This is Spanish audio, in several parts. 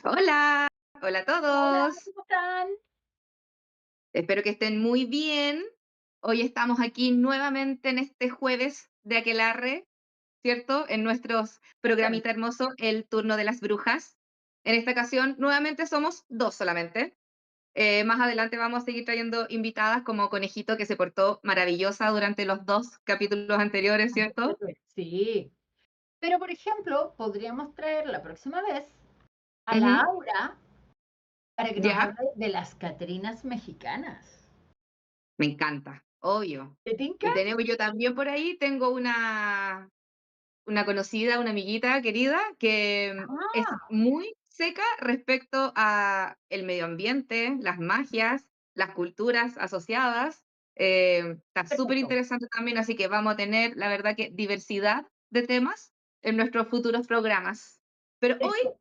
Hola, hola a Hola, todos. ¿cómo están? Espero que estén muy bien. Hoy estamos aquí nuevamente en este jueves de aquelarre, ¿cierto? En nuestros Exactamente. programita hermoso, el turno de las brujas. En esta ocasión, nuevamente somos dos solamente. Más adelante vamos a seguir trayendo invitadas como Conejito, que se portó maravillosa durante los dos capítulos anteriores, ¿cierto? Sí, pero por ejemplo, podríamos traer la próxima vez a la Ujú. Aura para que nos Ya, hable de las Catrinas mexicanas. me encanta, obvio. ¿Te tinca? Y tenemos yo también por ahí, tengo una conocida, una amiguita querida, que es Ah, muy seca respecto a el medio ambiente, las magias, las culturas asociadas. Está súper perfecto. interesante también, así que vamos a tener, la verdad que diversidad de temas en nuestros futuros programas. Pero hoy Esto-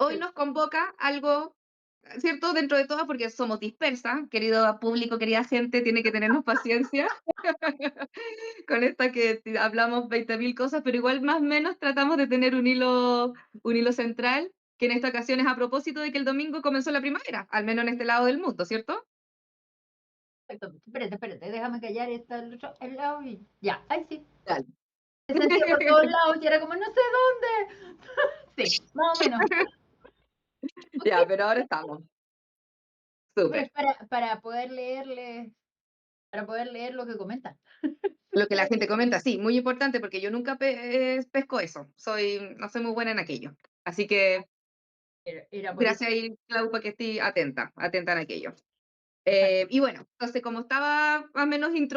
Hoy esto- nos convoca algo, ¿cierto? Dentro de todo, porque somos dispersas, querido público, querida gente, tiene que tenernos paciencia con esta que hablamos 20.000 cosas, pero igual más o menos tratamos de tener un hilo central, que en esta ocasión es a propósito de que el domingo comenzó la primavera, al menos en este lado del mundo, ¿cierto? Espérate, déjame callar el lado y ya, ahí sí. Dale. Se sentía por todos lados y era como, no sé dónde. Sí, más o menos. Ok, Ya, pero ahora estamos. pero es Súper. para poder leer lo que comentan. Lo que la gente comenta, sí, muy importante, porque yo nunca pesco eso. No soy muy buena en aquello. Así que Era por eso. gracias ahí, Clau, para que esté atenta en aquello. Exacto. Y bueno, entonces como estaba más o menos en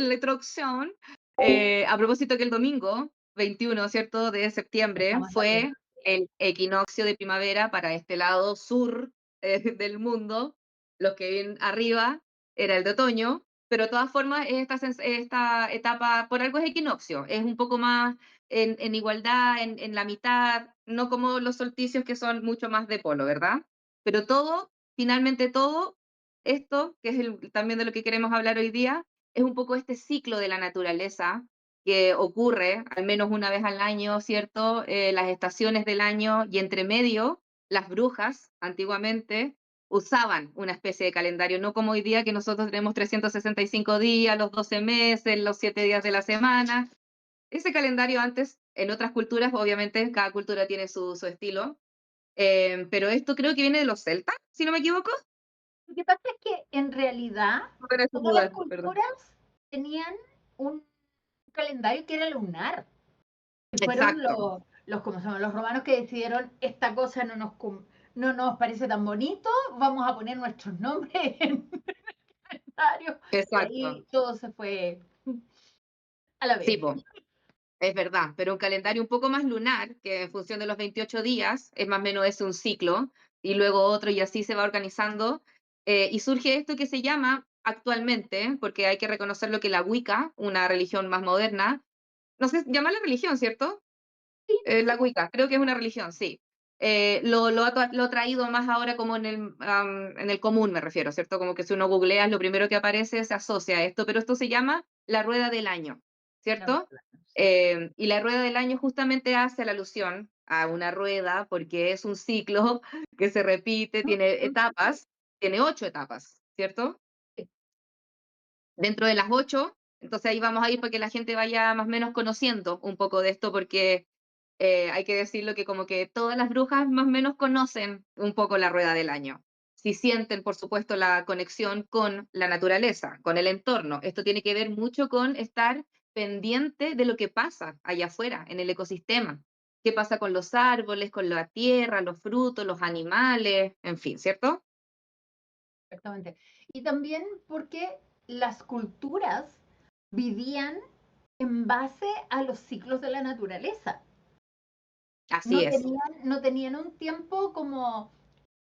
la introducción, a propósito que el domingo 21, ¿cierto?, de septiembre Estamos en la fue primavera. el equinoccio de primavera para este lado sur del mundo. Los que vienen arriba era el de otoño, pero de todas formas esta etapa, por algo es equinoccio, es un poco más en igualdad, en la mitad, no como los solsticios que son mucho más de polo, ¿verdad? Pero todo, finalmente todo esto, que es también de lo que queremos hablar hoy día, es un poco este ciclo de la naturaleza que ocurre al menos una vez al año, ¿cierto? Las estaciones del año y entre medio, las brujas antiguamente usaban una especie de calendario, no como hoy día que nosotros tenemos 365 días, los 12 meses, los 7 días de la semana. Ese calendario antes, en otras culturas, obviamente, cada cultura tiene su estilo, pero esto creo que viene de los celtas, si no me equivoco. Lo que pasa es que en realidad No me todas las dudar, perdón. culturas tenían un calendario que era lunar, y fueron Exacto, ¿cómo se llama? Los romanos que decidieron esta cosa no nos parece tan bonito, vamos a poner nuestros nombres en el calendario, y exacto. ahí todo se fue a la Sí, vez. po, es verdad, pero un calendario un poco más lunar, que en función de los 28 días, es más o menos es un ciclo, y luego otro, y así se va organizando. Y surge esto que se llama actualmente, porque hay que reconocer lo que la Wicca, una religión más moderna, no sé, llamarla religión, ¿cierto? Sí, La Wicca, creo que es una religión, sí. Lo ha traído más ahora como en el común, me refiero, ¿cierto? Como que si uno googlea, lo primero que aparece se asocia a esto, pero esto se llama la rueda del año, la verdad, ¿cierto? sí. Y la rueda del año justamente hace la alusión a una rueda porque es un ciclo que se repite, tiene etapas, tiene 8 etapas, ¿cierto? Sí, Dentro de las 8, entonces ahí vamos a ir para que la gente vaya más o menos conociendo un poco de esto, porque hay que decirlo que como que todas las brujas más o menos conocen un poco la rueda del año. Si sienten, por supuesto, la conexión con la naturaleza, con el entorno. Esto tiene que ver mucho con estar pendiente de lo que pasa allá afuera, en el ecosistema. ¿Qué pasa con los árboles, con la tierra, los frutos, los animales, en fin, ¿cierto? exactamente. Y también porque las culturas vivían en base a los ciclos de la naturaleza. Así es. No tenían un tiempo como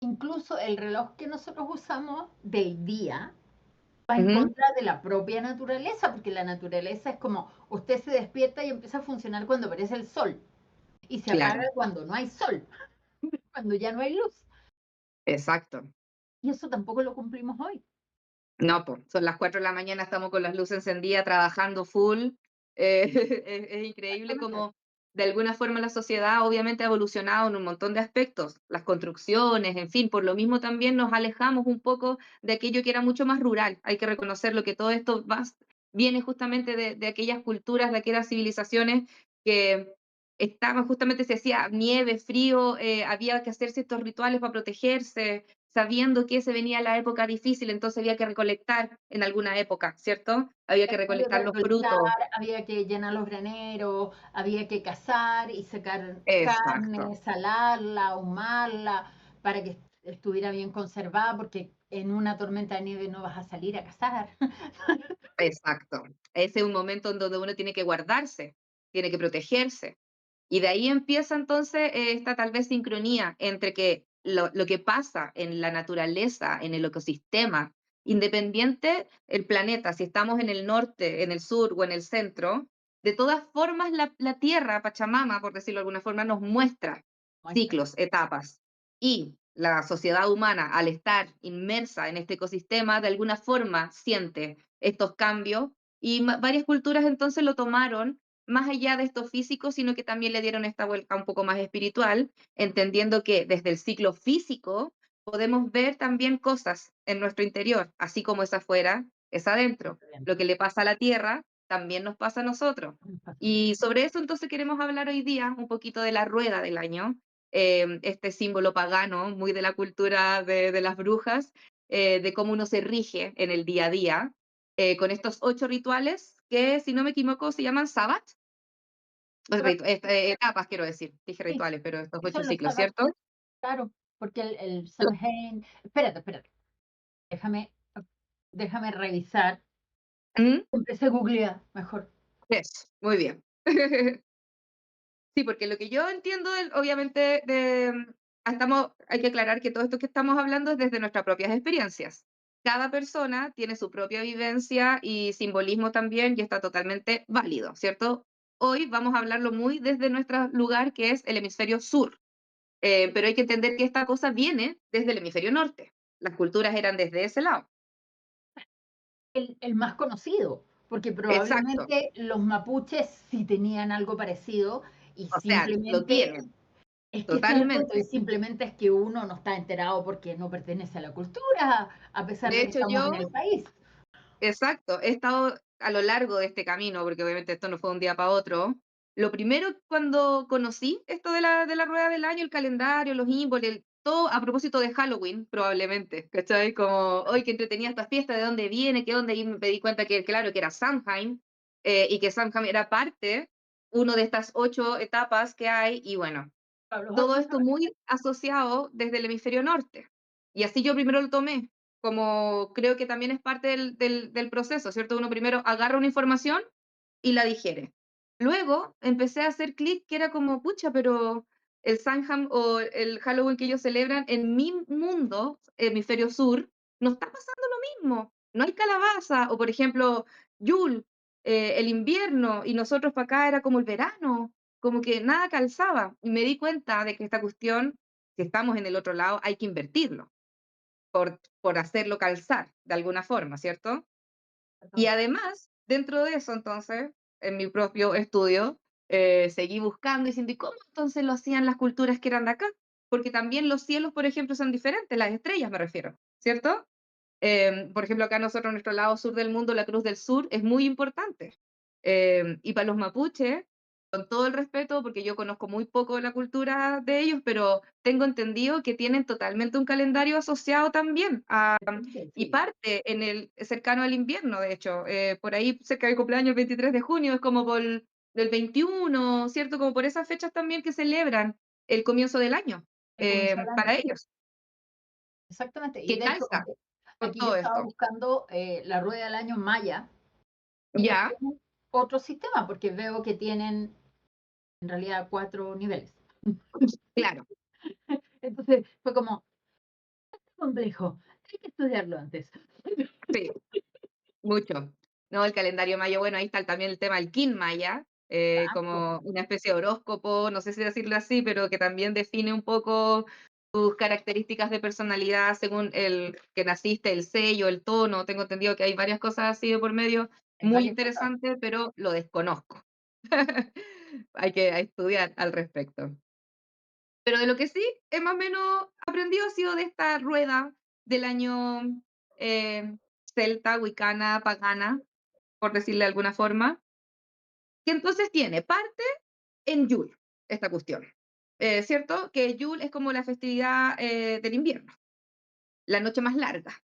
incluso el reloj que nosotros usamos del día va en Ujú, contra de la propia naturaleza, porque la naturaleza es como usted se despierta y empieza a funcionar cuando aparece el sol y se apaga claro, cuando no hay sol, cuando ya no hay luz. exacto. Y eso tampoco lo cumplimos hoy. No, pues, son las 4 de la mañana, estamos con las luces encendidas, trabajando full. Es increíble Exactamente. como de alguna forma la sociedad obviamente ha evolucionado en un montón de aspectos, las construcciones, en fin, por lo mismo también nos alejamos un poco de aquello que era mucho más rural. Hay que reconocerlo que todo esto viene justamente de aquellas culturas, de aquellas civilizaciones que estaban justamente, se hacía nieve, frío, había que hacer ciertos rituales para protegerse, sabiendo que se venía la época difícil, entonces había que recolectar en alguna época, ¿cierto? Había que Había recolectar que los recolectar, frutos. había que llenar los graneros, había que cazar y sacar Exacto. carne, salarla, ahumarla, para que estuviera bien conservada, porque en una tormenta de nieve no vas a salir a cazar. Exacto. Ese es un momento en donde uno tiene que guardarse, tiene que protegerse. Y de ahí empieza entonces esta tal vez sincronía entre que lo que pasa en la naturaleza, en el ecosistema, independiente el planeta, si estamos en el norte, en el sur o en el centro, de todas formas la Tierra, Pachamama, por decirlo de alguna forma, nos muestra Muestra. ciclos, etapas. Y la sociedad humana, al estar inmersa en este ecosistema, de alguna forma siente estos cambios y varias culturas entonces lo tomaron más allá de esto físico, sino que también le dieron esta vuelta un poco más espiritual, entendiendo que desde el ciclo físico podemos ver también cosas en nuestro interior, así como es afuera, es adentro. Lo que le pasa a la Tierra también nos pasa a nosotros. Y sobre eso entonces queremos hablar hoy día un poquito de la rueda del año, este símbolo pagano, muy de la cultura de las brujas, de cómo uno se rige en el día a día, con estos 8 rituales que, si no me equivoco, se llaman Sabbat. Etapas, quiero decir. Dije Sí, rituales, pero estos eso 8 lo ciclos, estaba, ¿cierto? claro, porque el Lo Samhain, espérate, déjame, déjame revisar. ¿Mm? Empecé a googlear, mejor. Eso, muy bien. Sí, porque lo que yo entiendo, obviamente, hay que aclarar que todo esto que estamos hablando es desde nuestras propias experiencias. Cada persona tiene su propia vivencia y simbolismo también y está totalmente válido, ¿cierto? Hoy vamos a hablarlo muy desde nuestro lugar, que es el hemisferio sur. Pero hay que entender que esta cosa viene desde el hemisferio norte. Las culturas eran desde ese lado. El más conocido, porque Exacto. probablemente los mapuches sí tenían algo parecido y O sea, lo simplemente, tienen, es que ese es el punto, y totalmente. simplemente es que uno no está enterado porque no pertenece a la cultura, a pesar De de que hecho, estamos en el país. exacto, he estado a lo largo de este camino, porque obviamente esto no fue de un día para otro. Lo primero cuando conocí esto de la rueda del año, el calendario, los símbolos, todo a propósito de Halloween, probablemente, ¿cachai? Como, hoy qué entretenida esta fiesta, ¿de dónde viene? ¿Qué onda? Y me di cuenta que, claro, que era Samhain, y que Samhain era parte, uno de estas 8 etapas que hay, y bueno, A los todo ocho esto muy asociado desde el hemisferio norte. Y así yo primero lo tomé, como creo que también es parte del proceso, ¿cierto? Uno primero agarra una información y la digiere. Luego empecé a hacer clic que era como, pucha, pero el Samhain o el Halloween que ellos celebran en mi mundo, hemisferio sur, no está pasando lo mismo. No hay calabaza, o por ejemplo, Yule, el invierno, y nosotros para acá era como el verano, como que nada calzaba. Y me di cuenta de que esta cuestión, si estamos en el otro lado, hay que invertirlo por hacerlo calzar de alguna forma, ¿cierto? Y años. además, dentro de eso, entonces, en mi propio estudio, seguí buscando y diciendo, ¿y cómo entonces lo hacían las culturas que eran de acá? Porque también los cielos, por ejemplo, son diferentes, las estrellas me refiero, ¿cierto? Por ejemplo, acá nosotros, en nuestro lado sur del mundo, la Cruz del Sur es muy importante. Y para los mapuches, con todo el respeto, porque yo conozco muy poco de la cultura de ellos, pero tengo entendido que tienen totalmente un calendario asociado también y Sí, parte en el cercano al invierno, de hecho. Por ahí cerca del cumpleaños el 23 de junio, es como por del 21, ¿cierto? Como por esas fechas también que celebran el comienzo del año el comienzo del para año. ellos. Exactamente. Y ¿Qué de hecho, calza con aquí yo todo estaba esto? buscando la rueda del año maya. Ellos Ya, tienen otro sistema porque veo que tienen en realidad 4 niveles. claro. Entonces fue como complejo, hay que estudiarlo antes. Sí, mucho. No, el calendario maya, bueno, ahí está también el tema del Kin Maya, Exacto. como una especie de horóscopo, no sé si decirlo así, pero que también define un poco tus características de personalidad según el que naciste, el sello, el tono. Tengo entendido que hay varias cosas así de por medio, Hay muy varias cosas. interesante, pero lo desconozco. Hay que estudiar al respecto. Pero de lo que sí he más o menos aprendido ha sido de esta rueda del año eh, celta, wicana, pagana, por decirle de alguna forma, que entonces tiene parte en Yule, esta cuestión. ¿Cierto? Que Yule es como la festividad del invierno, la noche más larga.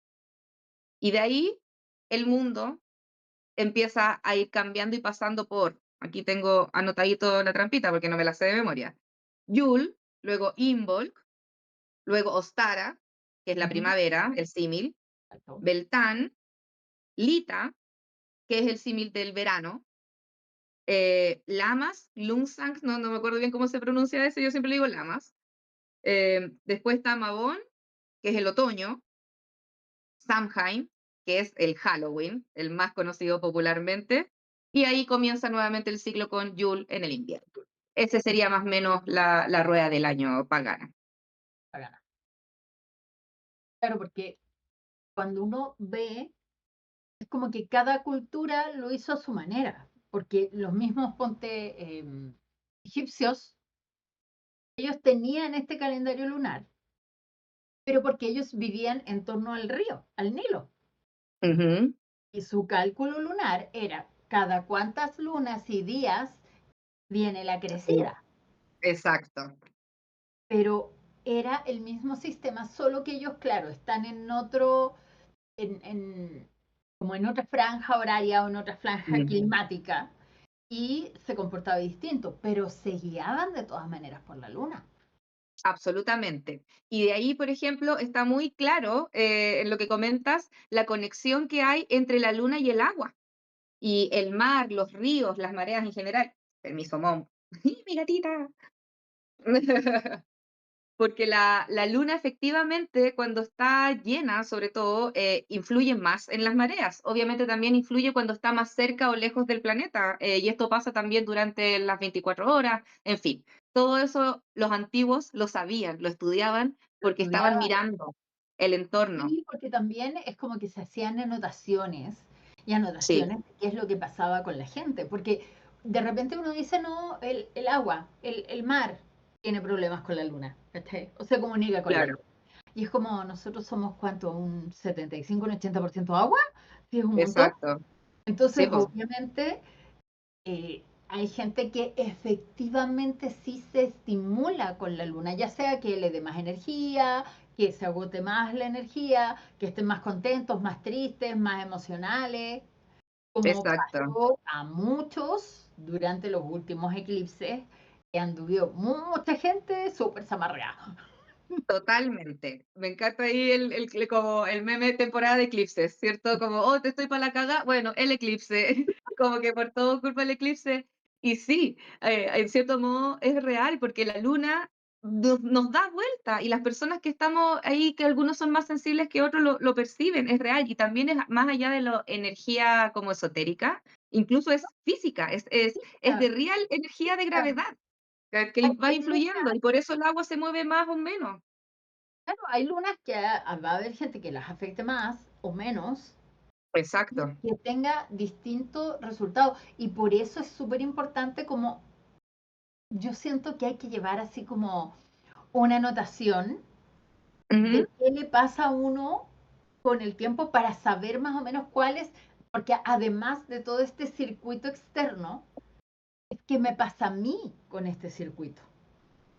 Y de ahí el mundo empieza a ir cambiando y pasando por, aquí tengo anotadito la trampita porque no me la sé de memoria, Yule, luego Imbolc, luego Ostara, que es la Ujú, primavera, el símil, exacto. Beltán, Lita, que es el símil del verano, Lamas, Lungsang, no me acuerdo bien cómo se pronuncia ese, yo siempre le digo Lamas. Después está Mabón, que es el otoño, Samhain, que es el Halloween, el más conocido popularmente, y ahí comienza nuevamente el ciclo con Yule en el invierno. Ese sería más o menos la rueda del año pagana. Pagana. Claro, porque cuando uno ve, es como que cada cultura lo hizo a su manera, porque los mismos, ponte, egipcios, ellos tenían este calendario lunar, pero porque ellos vivían en torno al río, al Nilo. Ujú, Y su cálculo lunar era cada cuántas lunas y días viene la sí, crecida, exacto. pero era el mismo sistema, solo que ellos, claro, están en otro, como en otra franja horaria o en otra franja Ujú. climática, y se comportaba distinto, pero se guiaban de todas maneras por la luna. Absolutamente. Y de ahí, por ejemplo, está muy claro en lo que comentas, la conexión que hay entre la luna y el agua, y el mar, los ríos, las mareas en general. Permiso, mom. Mi gatita. Porque la luna efectivamente, cuando está llena, sobre todo, influye más en las mareas. Obviamente también influye cuando está más cerca o lejos del planeta, y esto pasa también durante las 24 horas, en fin. Todo eso los antiguos lo sabían, lo estudiaban Lo porque estaban estudiaban. mirando el entorno. Sí, porque también es como que se hacían anotaciones y Sí, anotaciones de qué es lo que pasaba con la gente, porque de repente uno dice, no, el agua, el mar tiene problemas con la luna, ¿cachai? O se comunica con la claro, luna. Y es como nosotros somos, ¿cuánto? ¿Un 75, un 80% agua? Sí, es un montón. exacto. Sí, Entonces, pues, obviamente, hay gente que efectivamente sí se estimula con la luna, ya sea que le dé más energía, que se agote más la energía, que estén más contentos, más tristes, más emocionales, como exacto. pasó a muchos durante los últimos eclipses, que anduvo mucha gente súper zamarreada. Totalmente. Me encanta ahí como el meme de temporada de eclipses, ¿cierto? Como, oh, te estoy para la caga. Bueno, el eclipse, como que por todo culpa del eclipse. Y sí, en cierto modo es real, porque la luna nos da vuelta y las personas que estamos ahí, que algunos son más sensibles que otros, lo perciben, es real. Y también es más allá de la energía como esotérica, incluso es física, es Ah, de real energía de ah, gravedad, que va hay influyendo lunas, y por eso el agua se mueve más o menos. claro, hay lunas que va a haber gente que las afecte más o menos, Exacto. que tenga distinto resultado. Y por eso es súper importante como yo siento que hay que llevar así como una anotación Ujú, de qué le pasa a uno con el tiempo para saber más o menos cuáles, porque además de todo este circuito externo, es qué me pasa a mí con este circuito,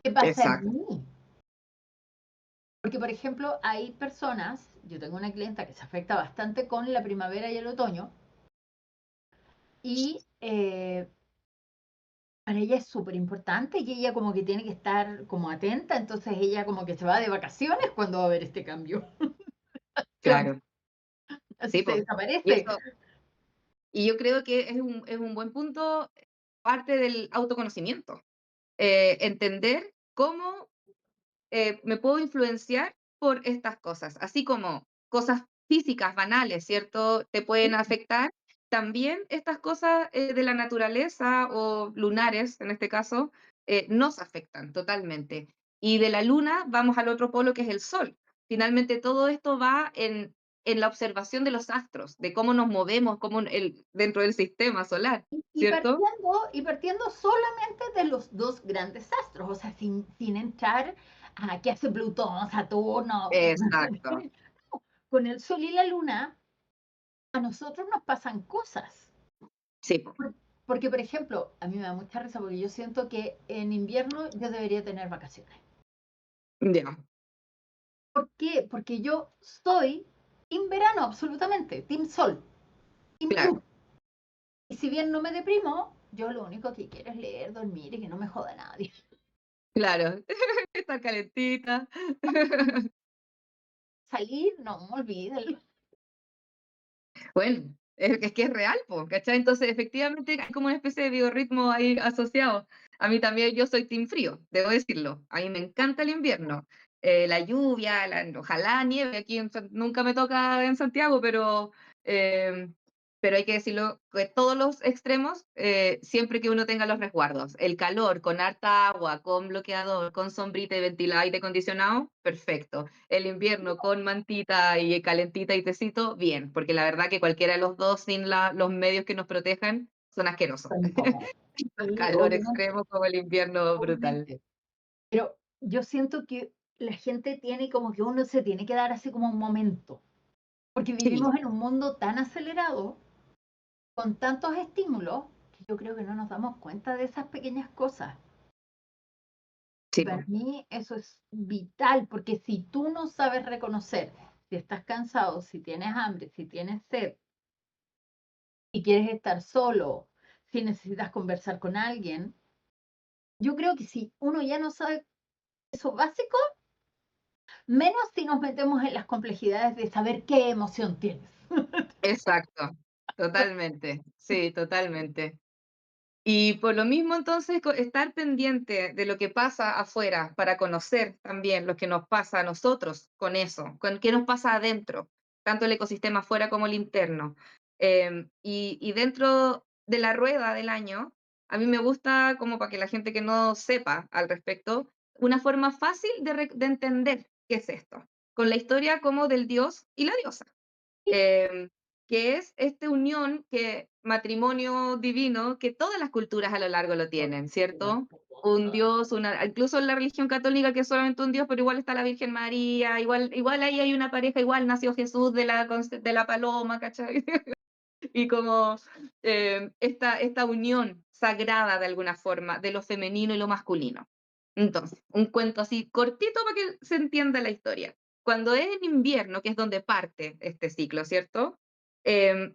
qué pasa en exacto. mí. Porque, por ejemplo, hay personas, yo tengo una clienta que se afecta bastante con la primavera y el otoño, y para ella es súper importante y ella como que tiene que estar como atenta, entonces ella como que se va de vacaciones cuando va a haber este cambio. Claro. Así Sí, se po. Y desaparece. eso y yo creo que es un buen punto, parte del autoconocimiento. Entender cómo me puedo influenciar por estas cosas, así como cosas físicas banales, ¿cierto? Te pueden afectar. También estas cosas de la naturaleza o lunares, en este caso, nos afectan totalmente. Y de la luna vamos al otro polo que es el sol. Finalmente todo esto va en la observación de los astros, de cómo nos movemos dentro del sistema solar, ¿cierto? Y partiendo solamente de los 2 grandes astros, o sea, sin entrar a qué hace Plutón, Saturno. Exacto. Con el Sol y la Luna, a nosotros nos pasan cosas. Sí, po, Por porque, por ejemplo, a mí me da mucha risa, porque yo siento que en invierno yo debería tener vacaciones. ya, ¿Por qué? Porque yo soy team verano, absolutamente, team sol, team luz. claro, Y si bien no me deprimo, yo lo único que quiero es leer, dormir y que no me joda nadie. claro. Estar calentita. Salir, no, olvídalo. Bueno, es que es real, po, ¿cachai? Entonces, efectivamente, hay como una especie de biorritmo ahí asociado. A mí también, yo soy team frío, debo decirlo. A mí me encanta el invierno. La lluvia, ojalá nieve aquí, nunca me toca en Santiago, eh, pero hay que decirlo, que todos los extremos, siempre que uno tenga los resguardos. El calor con harta agua, con bloqueador, con sombrita y ventilado, aire acondicionado, perfecto. El invierno con mantita y calentita y tecito, bien, porque la verdad que cualquiera de los dos sin los medios que nos protejan son asquerosos. Son incómodos. Sí, Calor obviamente, extremo como el invierno brutal. obviamente. Pero yo siento que la gente tiene como que uno se tiene que dar así como un momento, porque Sí, vivimos en un mundo tan acelerado, con tantos estímulos, que yo creo que no nos damos cuenta de esas pequeñas cosas. Y sí, para po, mí eso es vital, porque si tú no sabes reconocer si estás cansado, si tienes hambre, si tienes sed, si quieres estar solo, si necesitas conversar con alguien, yo creo que si uno ya no sabe eso básico, menos si nos metemos en las complejidades de saber qué emoción tienes. exacto, totalmente, sí, totalmente. Y por lo mismo, entonces, estar pendiente de lo que pasa afuera para conocer también lo que nos pasa a nosotros con eso, con qué nos pasa adentro, tanto el ecosistema afuera como el interno. Y dentro de la rueda del año, a mí me gusta, como para que la gente que no sepa al respecto, una forma fácil de entender qué es esto, con la historia como del dios y la diosa, em, que es esta unión, que matrimonio divino, que todas las culturas a lo largo lo Por tienen, ¿cierto? supuesto. Un Dios, incluso en la religión católica, que es solamente un Dios, pero igual está la Virgen María, igual ahí hay una pareja, igual nació Jesús de la paloma, ¿cachai? Y como esta unión sagrada de alguna forma de lo femenino y lo masculino. Entonces, un cuento así cortito para que se entienda la historia. Cuando es en invierno, que es donde parte este ciclo, ¿cierto? Em,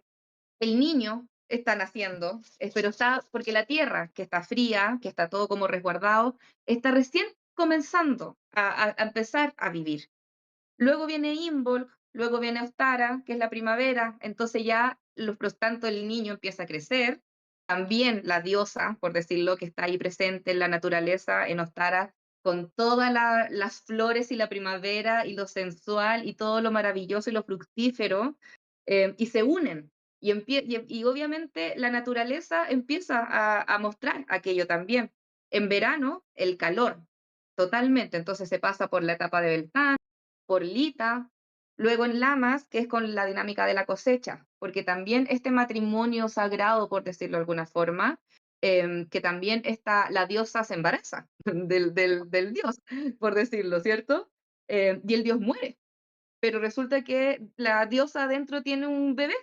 el niño está naciendo, pero está, porque la tierra, que está fría, que está todo como resguardado, está recién comenzando a empezar a vivir. Luego viene Imbolc, luego viene Ostara, que es la primavera, entonces ya por tanto el niño empieza a crecer, también la diosa, por decirlo, que está ahí presente en la naturaleza, en Ostara, con todas las flores y la primavera y lo sensual y todo lo maravilloso y lo fructífero, y se unen. Y obviamente la naturaleza empieza a mostrar aquello también. En verano, el calor, totalmente. Entonces se pasa por la etapa de Beltane, por Lita, luego en Lamas, que es con la dinámica de la cosecha, porque también este matrimonio sagrado, por decirlo de alguna forma, que también está, la diosa se embaraza del dios, por decirlo, ¿cierto? Y el dios muere, pero resulta que la diosa adentro tiene un bebé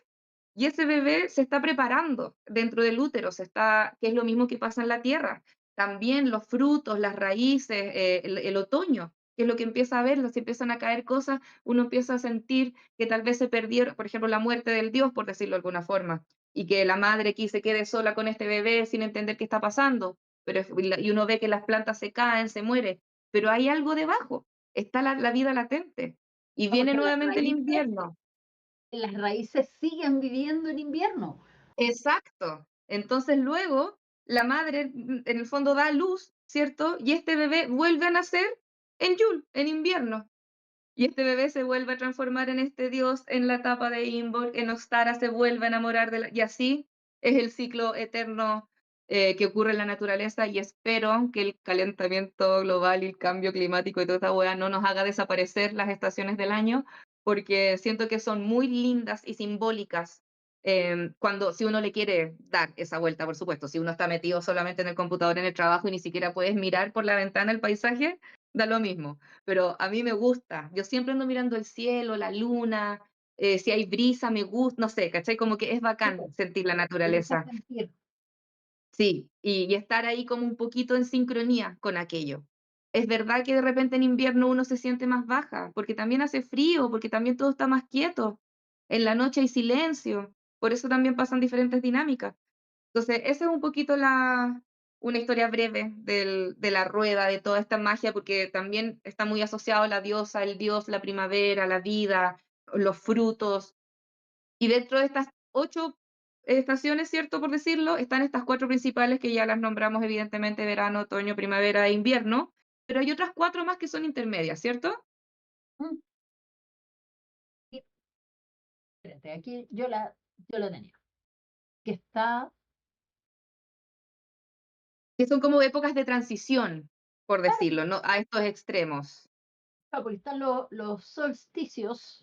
y ese bebé se está preparando dentro del útero, que es lo mismo que pasa en la tierra. También los frutos, las raíces, el otoño, que es lo que empieza a ver, se empiezan a caer cosas, uno empieza a sentir que tal vez se perdieron, por ejemplo, la muerte del dios, por decirlo de alguna forma, y que la madre aquí se quede sola con este bebé sin entender qué está pasando, y uno ve que las plantas se caen, se muere, pero hay algo debajo, está la vida latente, y viene Porque nuevamente el invierno. las raíces siguen viviendo en invierno. Exacto. Entonces luego la madre en el fondo da a luz, ¿cierto? Y este bebé vuelve a nacer en Yule, en invierno. Y este bebé se vuelve a transformar en este dios en la etapa de Imbolc, en Ostara se vuelve a enamorar y así es el ciclo eterno que ocurre en la naturaleza, y espero que el calentamiento global y el cambio climático y toda esta weá no nos haga desaparecer las estaciones del año, porque siento que son muy lindas y simbólicas, cuando si uno le quiere dar esa vuelta, por supuesto. Si uno está metido solamente en el computador, en el trabajo, y ni siquiera puedes mirar por la ventana el paisaje, da lo mismo. Pero a mí me gusta. Yo siempre ando mirando el cielo, la luna, si hay brisa, me gusta, no sé, ¿cachai? Como que es Sí, bacán pues, sentir la te deja naturaleza. sentir. Sí, y estar ahí como un poquito en sincronía con aquello. Es verdad que de repente en invierno uno se siente más baja, porque también hace frío, porque también todo está más quieto. En la noche hay silencio, por eso también pasan diferentes dinámicas. Entonces, esa es un poquito una historia breve de la rueda, de toda esta magia, porque también está muy asociado a la diosa, el dios, la primavera, la vida, los frutos. Y dentro de estas 8 estaciones, ¿cierto? Por decirlo, están estas 4 principales que ya las nombramos, evidentemente, verano, otoño, primavera e invierno, pero hay otras 4 más que son intermedias, ¿cierto? Mm, y espérate, aquí yo la tenía. Que está, Que son como épocas de transición, por claro, decirlo, ¿no? A estos extremos. porque están los solsticios,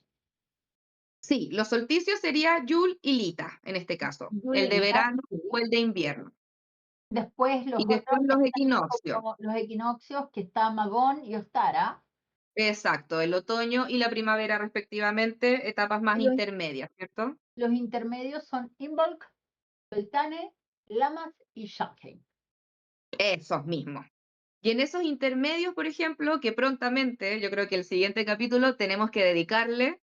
Sí, los solsticios sería Yul y Lita, en este caso, el de Yulita, verano o el de invierno. después los Y otros después los están equinoccios. como los equinoccios, que está Magón y Ostara, Exacto, el otoño y la primavera respectivamente, etapas más y intermedias, ¿cierto? los intermedios son Imbolc, Beltane, Lamas y Shanghai. Esos mismos. Y en esos intermedios, por ejemplo, que prontamente, yo creo que el siguiente capítulo tenemos que dedicarle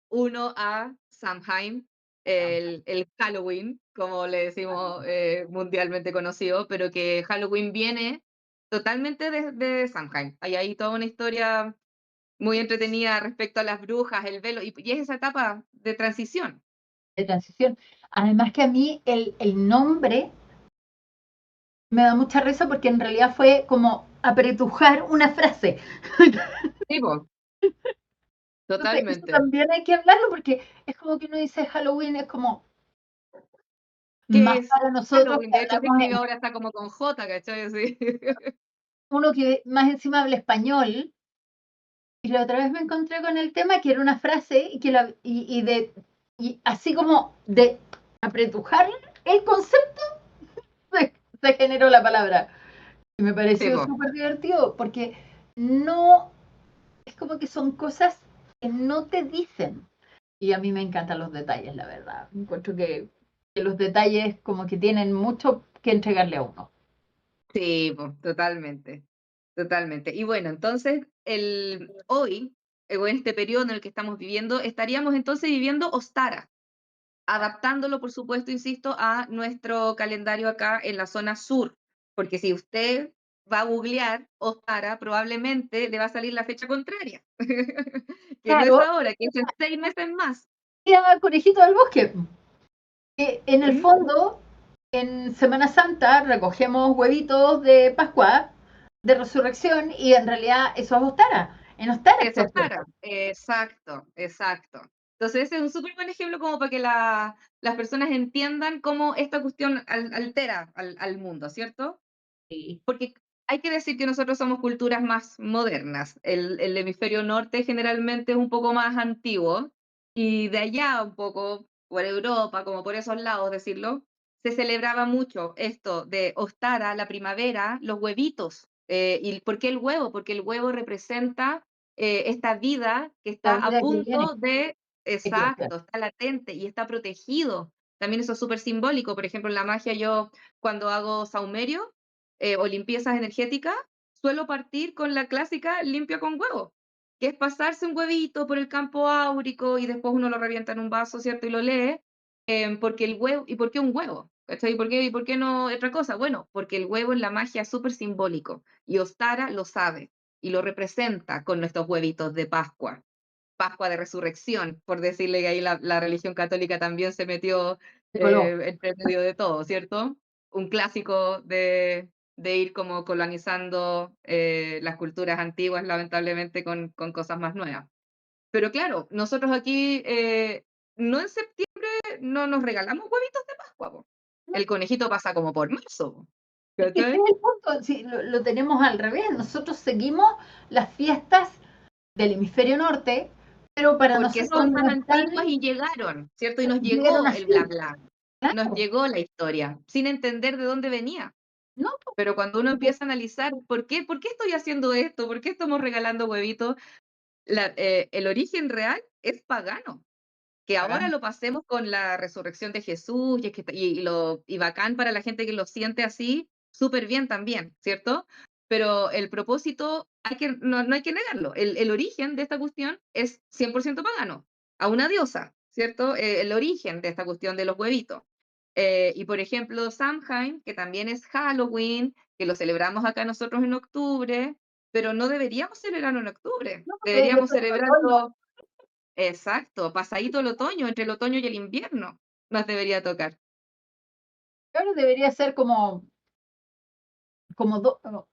uno a Samhain, el Halloween, como le decimos mundialmente conocido, pero que Halloween viene totalmente de Samhain. Hay ahí toda una historia muy entretenida respecto a las brujas, el velo, y es esa etapa de transición. De transición. Además que a mí el nombre me da mucha risa porque en realidad fue como apretujar una frase. Sí, po, Entonces, eso totalmente. también hay que hablarlo porque es como que uno dice Halloween, es como ¿Qué más es para nosotros Halloween? que De hecho, se hablamos escribe ahora está como con J, ¿cachai? Sí. uno que más encima habla español. Y la otra vez me encontré con el tema que era una frase y así como de apretujar el concepto, se generó la palabra. Y me Sí, pareció po. súper divertido porque no, es como que son cosas que no te dicen. Y a mí me encantan los detalles, la verdad. Encuentro que los detalles como que tienen mucho que entregarle a uno. Sí, po, totalmente, totalmente. Y bueno, entonces, hoy, o en este periodo en el que estamos viviendo, estaríamos entonces viviendo Ostara, adaptándolo, por supuesto, insisto, a nuestro calendario acá en la zona sur, porque si usted va a googlear Ostara, probablemente le va a salir la fecha contraria, que no es Claro, ahora, que es en 6 meses más. decía Conejito del Bosque, que en el ¿Mm? fondo, en Semana Santa recogemos huevitos de Pascua, de resurrección, y en realidad eso es Ostara. En Ostara Eso, está eso. Ostara, exacto, exacto. Entonces, ese es un súper buen ejemplo como para que las personas entiendan cómo esta cuestión altera al mundo, ¿cierto? Sí, Porque hay que decir que nosotros somos culturas más modernas. El hemisferio norte generalmente es un poco más antiguo y de allá un poco, por Europa, como por esos lados decirlo, se celebraba mucho esto de Ostara, la primavera, los huevitos. ¿Y por qué el huevo? Porque el huevo representa esta vida que está la a vida que viene, punto de, eclosión. exacto, está latente y está protegido. También eso es súper simbólico. Por ejemplo, en la magia yo cuando hago saumerio, o limpiezas energéticas, suelo partir con la clásica limpia con huevo, que es pasarse un huevito por el campo áurico y después uno lo revienta en un vaso, ¿cierto? Y lo lee, porque el huevo, ¿y por qué un huevo? ¿Cachai? Y por qué no otra cosa? Bueno, porque el huevo en la magia es súper simbólico y Ostara lo sabe y lo representa con nuestros huevitos de Pascua. Pascua de Resurrección, por decirle que ahí la religión católica también se metió Se coló. entre medio de todo, ¿cierto? Un clásico de ir como colonizando las culturas antiguas, lamentablemente, con cosas más nuevas. Pero claro, nosotros aquí, no en septiembre, no nos regalamos huevitos de Pascua, po. No, El conejito pasa como por marzo, po, es que ese ¿cachai? es el punto, sí, lo tenemos al revés. Nosotros seguimos las fiestas del hemisferio norte, pero para porque nosotros son más no es tan antiguas y llegaron, ¿cierto? Y nos llegaron llegó el bla así, bla, nos claro, llegó la historia, sin entender de dónde venía. ¿no? Pero cuando uno empieza a analizar, ¿por qué estoy haciendo esto? ¿Por qué estamos regalando huevitos? El origen real es pagano. Que ahora Pagano. lo pasemos con la resurrección de Jesús, y, es que, y bacán para la gente que lo siente así, súper bien también, ¿cierto? Pero el propósito, no hay que negarlo, el origen de esta cuestión es 100% pagano, a una diosa, ¿cierto? El origen de esta cuestión de los huevitos. Y por ejemplo, Samhain, que también es Halloween, que lo celebramos acá nosotros en octubre, pero no deberíamos celebrarlo en octubre, No, debería deberíamos ser en otoño. celebrarlo. Exacto, pasadito el otoño, entre el otoño y el invierno, nos debería tocar. Claro, debería ser como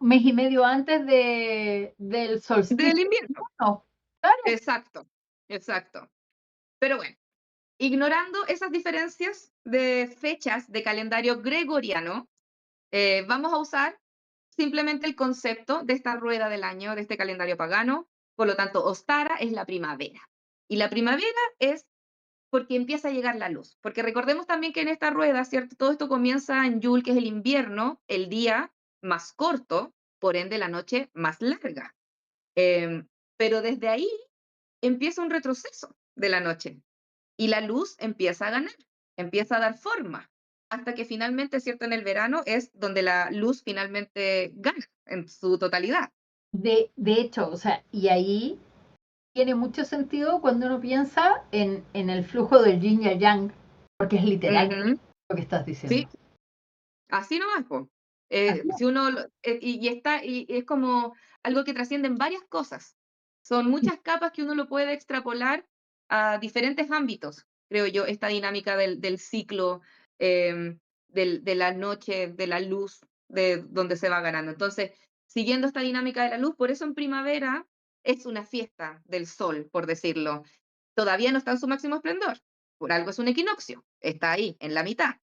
mes y medio antes del Del solsticio de invierno, invierno. Claro, exacto, exacto. Pero bueno, ignorando esas diferencias de fechas de calendario gregoriano, vamos a usar simplemente el concepto de esta rueda del año, de este calendario pagano. Por lo tanto, Ostara es la primavera. Y la primavera es porque empieza a llegar la luz. Porque recordemos también que en esta rueda, ¿cierto? Todo esto comienza en Yule, que es el invierno, el día más corto, por ende la noche más larga. Pero desde ahí empieza un retroceso de la noche y la luz empieza a ganar, empieza a dar forma, hasta que finalmente, ¿cierto? En el verano es donde la luz finalmente gana en su totalidad. de hecho, o sea, y ahí tiene mucho sentido cuando uno piensa en el flujo del yin y el yang, porque es literal Ujú. lo que estás Sí, diciendo. así nomás, po. Así Si uno y es como algo que trasciende en varias cosas. Son es. muchas capas que uno lo puede extrapolar a diferentes ámbitos, creo yo, esta dinámica del ciclo, de la noche, de la luz, de donde se va ganando. Entonces, siguiendo esta dinámica de la luz, por eso en primavera es una fiesta del sol, por decirlo. Todavía no está en su máximo esplendor, por algo es un equinoccio, está ahí, en la mitad.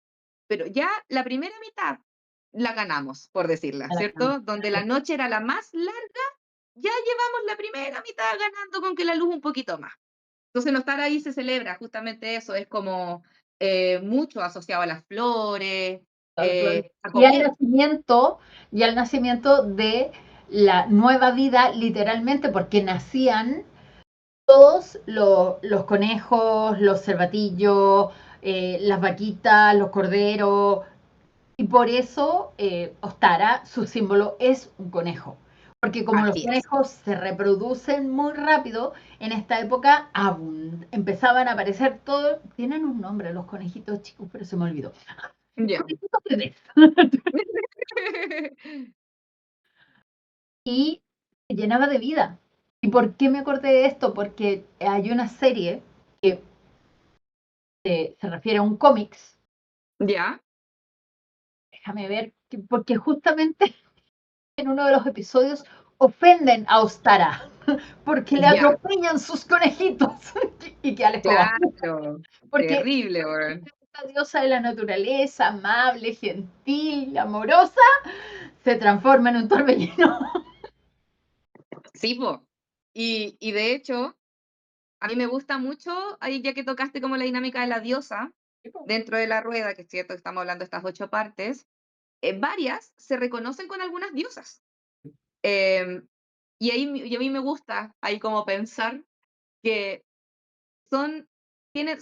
Pero ya la primera mitad la ganamos, por decirla, A la cama. ¿cierto? Donde la noche era la más larga, ya llevamos la primera mitad ganando con que la luz un poquito más. Entonces, no estar ahí se celebra justamente eso, es como mucho asociado a las flores, Las flores. a Y al comer. nacimiento, y al nacimiento de la nueva vida, literalmente, porque nacían todos los conejos, los cervatillos, las vaquitas, los corderos, y por eso Ostara, su símbolo es un conejo. Porque como los Así es. conejos se reproducen muy rápido, en esta época empezaban a aparecer todos, tienen un nombre los conejitos chicos, pero se me olvidó. Ya. Conejitos bebés. Y se llenaba de vida. ¿Y por qué me acordé de esto? Porque hay una serie que se refiere a un cómics, Ya, déjame ver, porque justamente en uno de los episodios ofenden a Ostara porque le ya, atropellan sus conejitos y que al escoba. claro. Porque Terrible, weón. esta diosa de la naturaleza, amable, gentil, amorosa, se transforma en un torbellino. Sí, po. Y de hecho, a mí me gusta mucho, ahí ya que tocaste como la dinámica de la diosa, dentro de la rueda, que es cierto que estamos hablando de estas 8 partes, varias se reconocen con algunas diosas. Em, y a mí me gusta ahí como pensar que son,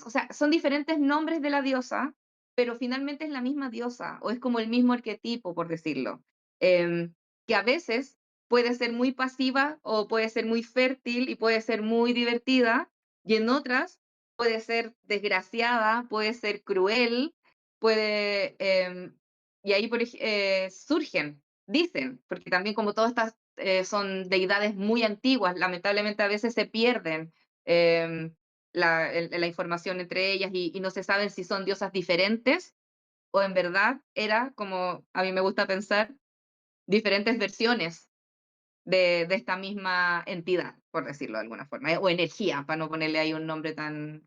o sea, son diferentes nombres de la diosa, pero finalmente es la misma diosa, o es como el mismo arquetipo, por decirlo. Que a veces puede ser muy pasiva o puede ser muy fértil y puede ser muy divertida, y en otras puede ser desgraciada, puede ser cruel, puede, y ahí surgen, dicen, porque también como todas estas son deidades muy antiguas, lamentablemente a veces se pierden. em, la información entre ellas y no se saben si son diosas diferentes o en verdad era, como a mí me gusta pensar, diferentes versiones de esta misma entidad, por decirlo de alguna forma, o energía, para no ponerle ahí un nombre tan...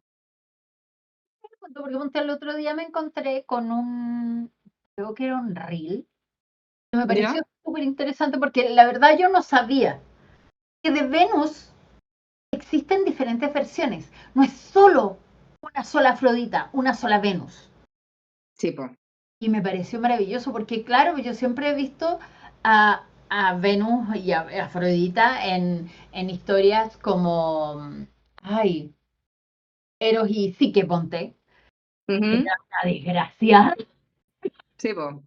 Porque ponte el otro día me encontré con creo que era un reel, que me ¿Ya? pareció súper interesante porque la verdad yo no sabía que de Venus existen diferentes versiones. No es solo una sola Afrodita, una sola Venus. Sí, po. Y me pareció maravilloso porque, claro, yo siempre he visto a Venus y a Afrodita en historias como, ay, Eros y Psique, ponte. Ujú. Era una desgracia. Sí, po.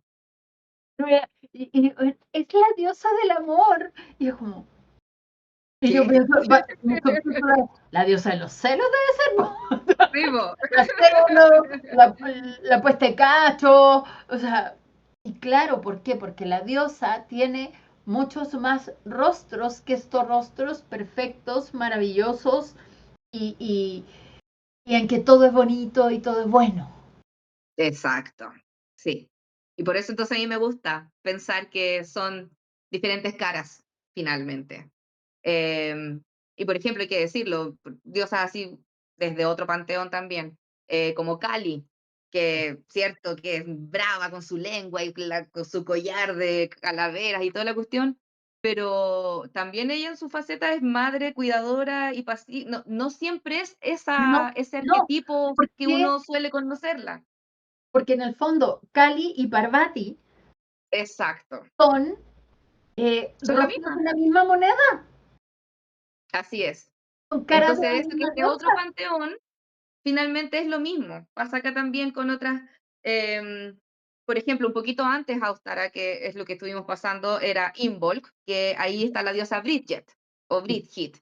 Y es la diosa del amor. Y es como, y yo ¿Qué? pienso, mi subtítulo es, la diosa de los celos debe ser, ¿no? Sí, po. La celo, la puesta de cacho, o sea, y claro, ¿por qué? Porque la diosa tiene muchos más rostros que estos rostros perfectos, maravillosos y, y, y en que todo es bonito y todo es bueno. Exacto, sí. Y por eso entonces a mí me gusta pensar que son diferentes caras, finalmente. Em, y por ejemplo, hay que decirlo, diosas así desde otro panteón también, como Kali, que cierto que es brava con su lengua y con su collar de calaveras y toda la cuestión, pero también ella en su faceta es madre, cuidadora y no, no siempre es No, ese no, arquetipo que porque, uno suele conocerla. porque en el fondo Kali y Parvati Exacto, son son la rostros de misma, una misma moneda, así es. son caras de la Entonces, eso que misma es de otro diosa. panteón, finalmente es lo mismo. Pasa acá también con otras, em, por ejemplo, un poquito antes Austara, que es lo que estuvimos pasando, era Imbolc, que ahí está la diosa Bridget, o Bridget,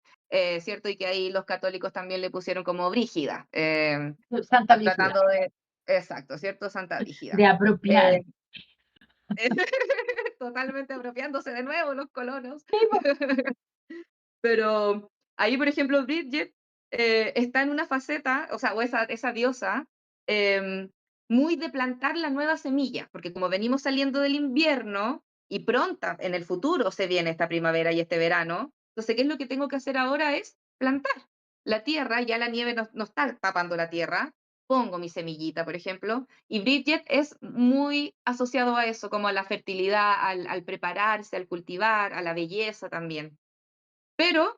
¿cierto? Y que ahí los católicos también le pusieron como Brígida, Santa Brígida, tratando de, exacto, ¿cierto? Santa de Brígida. apropiar. Eh, totalmente apropiándose de nuevo los colonos. Sí, po. Pero ahí, por ejemplo, Bridget está en una faceta, o sea, o esa diosa, em, muy de plantar la nueva semilla, porque como venimos saliendo del invierno y pronta, en el futuro se viene esta primavera y este verano, entonces, ¿qué es lo que tengo que hacer ahora? Es plantar la tierra, ya la nieve no está tapando la tierra, pongo mi semillita, por ejemplo, y Bridget es muy asociado a eso, como a la fertilidad, al prepararse, al cultivar, a la belleza también. Pero,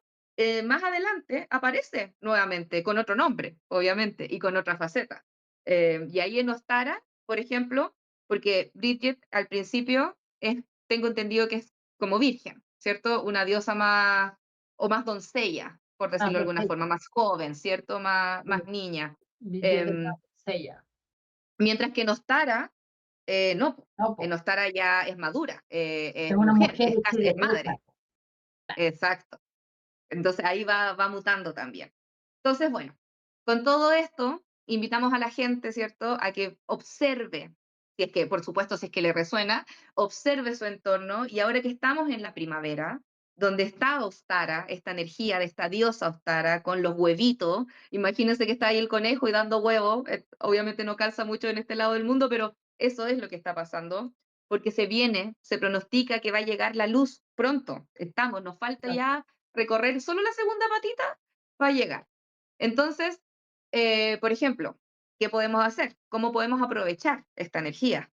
más adelante aparece nuevamente con otro nombre, obviamente, y con otra faceta. Y ahí en Ostara, por ejemplo, porque Bridget al principio tengo entendido que es como virgen, ¿cierto? Una diosa más o más doncella, por Ah, decirlo de alguna perfecto. forma, más joven, ¿cierto? Más Sí, niña. Bridget es una Em, doncella. mientras que en Ostara, no, po, No, en po, Ostara ya es madura, es es una mujer, mujer es hecha y es derecha. madre. Exacto. Entonces ahí va mutando también. Entonces, bueno, con todo esto, invitamos a la gente, ¿cierto?, a que observe, si es que, por supuesto, si es que le resuena, observe su entorno y ahora que estamos en la primavera, donde está Ostara, esta energía de esta diosa Ostara con los huevitos, imagínense que está ahí el conejo y dando huevos, obviamente no calza mucho en este lado del mundo, pero eso es lo que está pasando, porque se pronostica que va a llegar la luz pronto, nos falta ya recorrer solo la segunda patita va a llegar. Entonces, por ejemplo, ¿qué podemos hacer? ¿Cómo podemos aprovechar esta energía?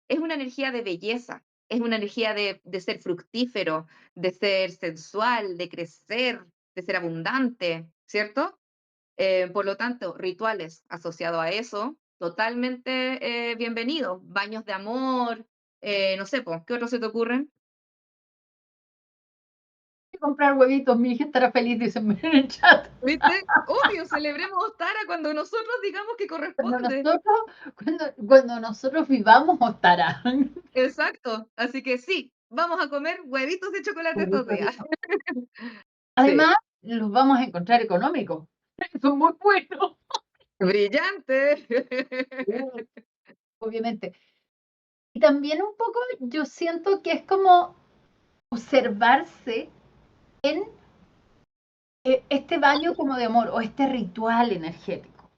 Es una energía de belleza, es una energía de ser fructífero, de ser sensual, de crecer, de ser abundante, ¿cierto? Por lo tanto, rituales asociados a eso, totalmente bienvenidos. Baños de amor, no sé, po, ¿qué otros se te ocurren? Comprar huevitos, mi hija estará feliz, dicen en el chat. ¿Viste? Obvio, celebremos Ostara cuando nosotros digamos que Cuando corresponde. nosotros, cuando nosotros vivamos, estará. Exacto. Así que sí, vamos a comer huevitos de chocolate estos Huevitos de- días. Sí. Además, los vamos a encontrar económicos. Son muy buenos. Brillante. Sí, obviamente. Y también un poco yo siento que es como observarse en este baño como de amor o este ritual energético.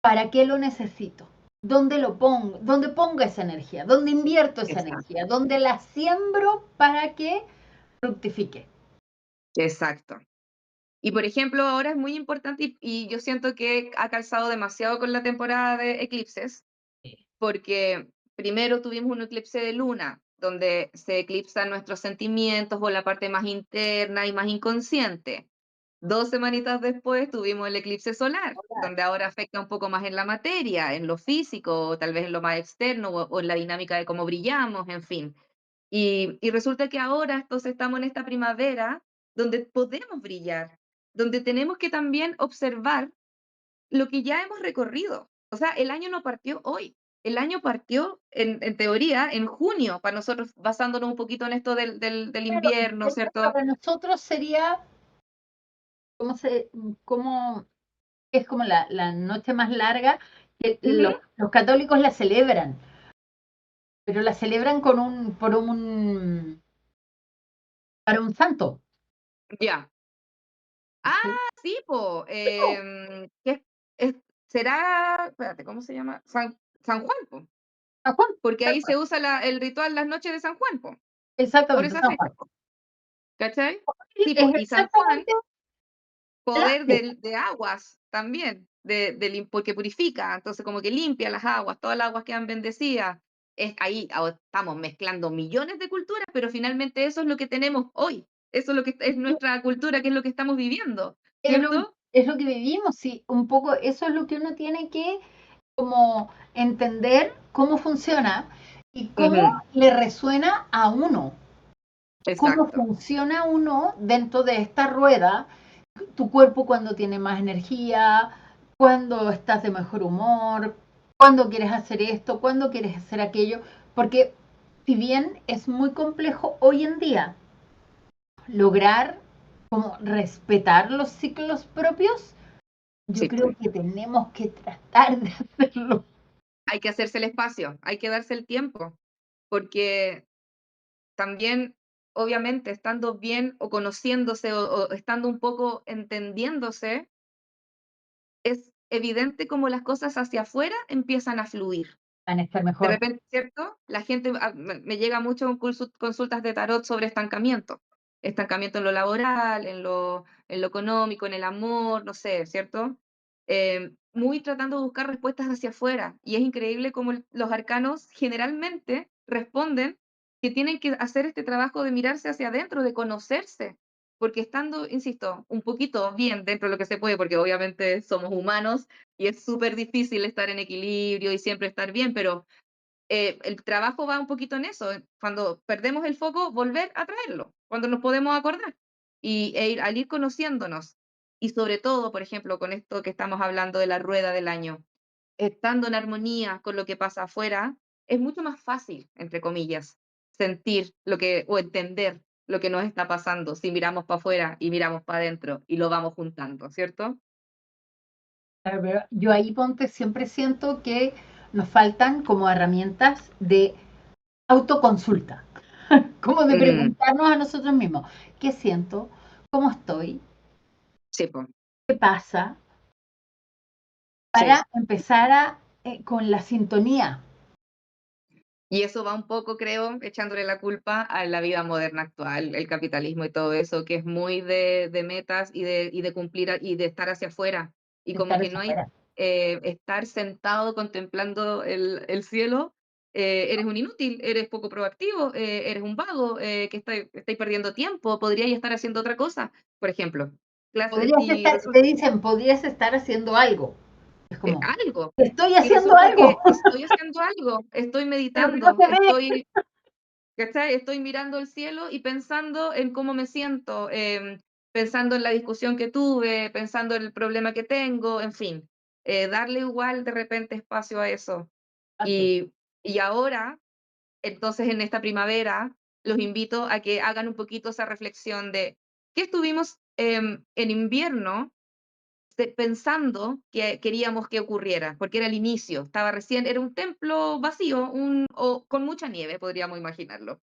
¿Para qué lo necesito? ¿Dónde lo pongo? ¿Dónde pongo esa energía? ¿Dónde invierto esa energía? Exacto. ¿Dónde la siembro para que fructifique? Exacto. Y por ejemplo, ahora es muy importante y yo siento que ha calzado demasiado con la temporada de eclipses, porque primero tuvimos un eclipse de luna, donde se eclipsan nuestros sentimientos o la parte más interna y más inconsciente. 2 semanitas después tuvimos el eclipse solar, Solar. donde ahora afecta un poco más en la materia, en lo físico, o tal vez en lo más externo, o en la dinámica de cómo brillamos, en fin. Y resulta que ahora entonces estamos en esta primavera donde podemos brillar, donde tenemos que también observar lo que ya hemos recorrido. O sea, el año no partió hoy, el año partió en teoría en junio, para nosotros basándonos un poquito en esto del Claro, invierno, ¿cierto? para nosotros sería, cómo es como la noche más larga, que Ujú, los católicos la celebran, pero la celebran con un por un para un santo. ya. Ah, Sí. sí, po, Sí, po, ¿qué es será? Espérate, ¿cómo se llama? San Juan, po, San Juan, porque tal ahí cual. se usa el ritual las noches de San Juan, po, por Exactamente, esa San fecha, Juan. po, ¿cachai? Sí, Sí, po, es y San Juan, exactamente la poder fecha. de aguas también, porque purifica, entonces como que limpia las aguas, todas las aguas quedan bendecidas. Es ahí estamos mezclando millones de culturas, pero finalmente eso es lo que tenemos hoy. Eso es lo que es nuestra cultura, que es lo que estamos viviendo, Es lo ¿cierto? es lo que vivimos, sí, un poco eso es lo que uno tiene que como entender cómo funciona y cómo Ujú, le resuena a uno, cómo exacto. funciona uno dentro de esta rueda, tu cuerpo cuando tiene más energía, cuando estás de mejor humor, cuando quieres hacer esto, cuando quieres hacer aquello, porque si bien es muy complejo hoy en día lograr como respetar los ciclos propios, yo Sí, creo po. que tenemos que tratar de hacerlo. Hay que hacerse el espacio, hay que darse el tiempo, porque también, obviamente, estando bien o conociéndose o estando un poco entendiéndose, es evidente cómo las cosas hacia afuera empiezan a fluir. Van a estar De mejor. repente, ¿cierto? La gente, me llega mucho consultas de tarot sobre estancamiento. Estancamiento en lo laboral, en lo económico, en el amor, no sé, ¿cierto? Muy tratando de buscar respuestas hacia afuera. Y es increíble cómo los arcanos generalmente responden que tienen que hacer este trabajo de mirarse hacia adentro, de conocerse. Porque estando, insisto, un poquito bien dentro de lo que se puede, porque obviamente somos humanos y es súper difícil estar en equilibrio y siempre estar bien, pero el trabajo va un poquito en eso, cuando perdemos el foco, volver a traerlo, cuando nos podemos acordar al ir conociéndonos. Y sobre todo, por ejemplo, con esto que estamos hablando de la rueda del año, estando en armonía con lo que pasa afuera, es mucho más fácil, entre comillas, sentir lo que o entender lo que nos está pasando si miramos para afuera y miramos para adentro y lo vamos juntando, ¿cierto? Claro, pero yo ahí, ponte, siempre siento que nos faltan como herramientas de autoconsulta, como de Mm, preguntarnos a nosotros mismos, ¿qué siento? ¿Cómo estoy? sí, po, ¿Qué pasa? sí. Para empezar con la sintonía. Y eso va un poco, creo, echándole la culpa a la vida moderna actual, el capitalismo y todo eso, que es muy de metas y de cumplir y de estar hacia afuera. Y De como estar que hacia no hay afuera. estar sentado contemplando el cielo, eres un inútil, eres poco proactivo, eres un vago, que estáis perdiendo tiempo, podríais estar haciendo otra cosa, por ejemplo. Podrías Y estar, te dicen, podrías estar haciendo algo. Es como, algo. estoy Y haciendo resulta algo, que estoy haciendo algo, estoy pero que no meditando, se ve. estoy ¿cachai? Estoy mirando el cielo y pensando en cómo me siento, pensando en la discusión que tuve, pensando en el problema que tengo, en fin, darle igual de repente espacio a eso. Exacto. Y ahora, entonces en esta primavera, los invito a que hagan un poquito esa reflexión de qué estuvimos en invierno pensando que queríamos que ocurriera, porque era el inicio, estaba recién, era un templo vacío, o con mucha nieve, podríamos imaginarlo.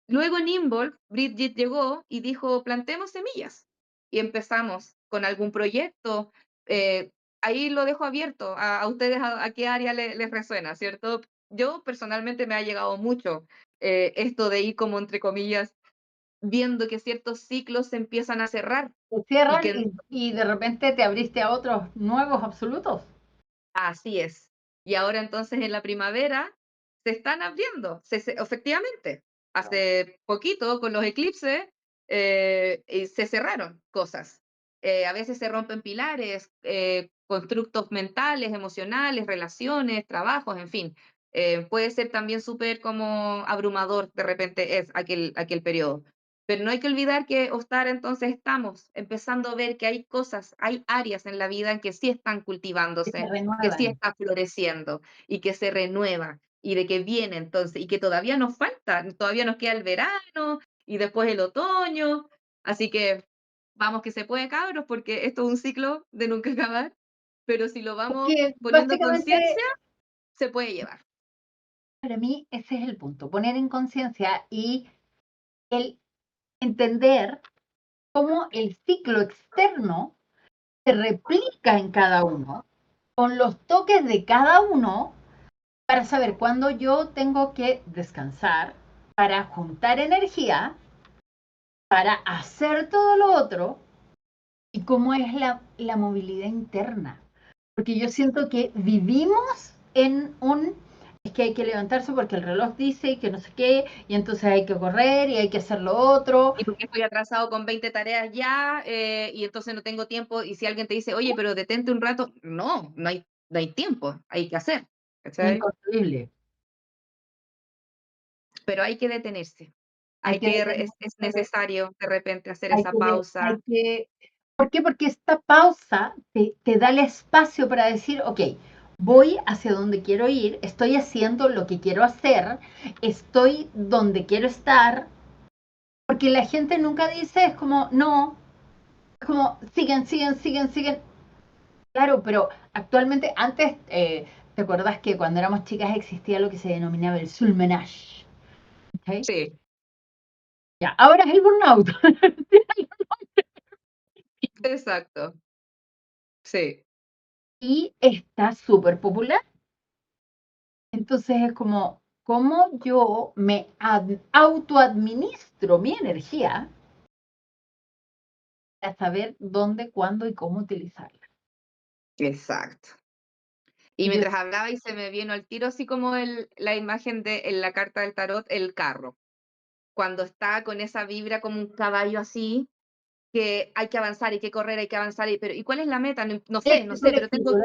Luego en Involve, Bridget llegó y dijo, plantemos semillas. Y empezamos con algún proyecto. eh, Ahí lo dejo abierto a ustedes a qué área les resuena, ¿cierto? Yo personalmente me ha llegado mucho esto de ir como, entre comillas, viendo que ciertos ciclos se empiezan a cerrar Se y cierran que y de repente te abriste a otros nuevos absolutos. así es. Y ahora entonces en la primavera se están abriendo, efectivamente. Hace poquito con los eclipses y se cerraron cosas. A veces se rompen pilares, constructos mentales, emocionales, relaciones, trabajos, en fin. Puede ser también súper como abrumador de repente es aquel periodo. Pero no hay que olvidar que Ostara entonces estamos empezando a ver que hay cosas, hay áreas en la vida en que sí están que se cultivándose, que sí renuevan. está floreciendo y que se renueva y de que viene entonces y que todavía nos falta, todavía nos queda el verano y después el otoño. Así que vamos que se puede, cabros, porque esto es un ciclo de nunca acabar, pero si lo vamos Que poniendo básicamente conciencia, se puede llevar. para mí ese es el punto, poner en conciencia y el entender cómo el ciclo externo se replica en cada uno, con los toques de cada uno, para saber cuándo yo tengo que descansar, para juntar energía, para hacer todo lo otro, y cómo es la movilidad interna. Porque yo siento que vivimos en un, es que hay que levantarse porque el reloj dice que no sé qué, y entonces hay que correr y hay que hacer lo otro. Y porque estoy atrasado con 20 tareas ya, y entonces no tengo tiempo, y si alguien te dice: "Oye, pero detente un rato", no hay tiempo, hay que hacer, ¿cachai? Inconcebible. Pero hay que detenerse, Hay hay que que re es detenerse, necesario de repente hacer hay esa que, hay pausa. que, ¿por qué? Porque esta pausa te da el espacio para decir, ok, voy hacia donde quiero ir, estoy haciendo lo que quiero hacer, estoy donde quiero estar, porque la gente nunca dice, es como, no, es como, siguen, siguen, siguen, siguen. Claro, pero actualmente, antes, ¿te acuerdas que cuando éramos chicas existía lo que se denominaba el sulmenage? ¿Ok? Sí, Ya, ahora es el burnout. exacto, sí, Y está súper popular. Entonces es como, ¿cómo yo me autoadministro mi energía para saber dónde, cuándo y cómo utilizarla? exacto. Y Y yo, mientras hablaba y se me vino al tiro así como la imagen de en la carta del tarot, el carro, cuando está con esa vibra como un caballo así, que hay que avanzar, hay que correr, hay que avanzar, pero ¿y cuál es la meta? No sé, no éxito, sé, pero éxito,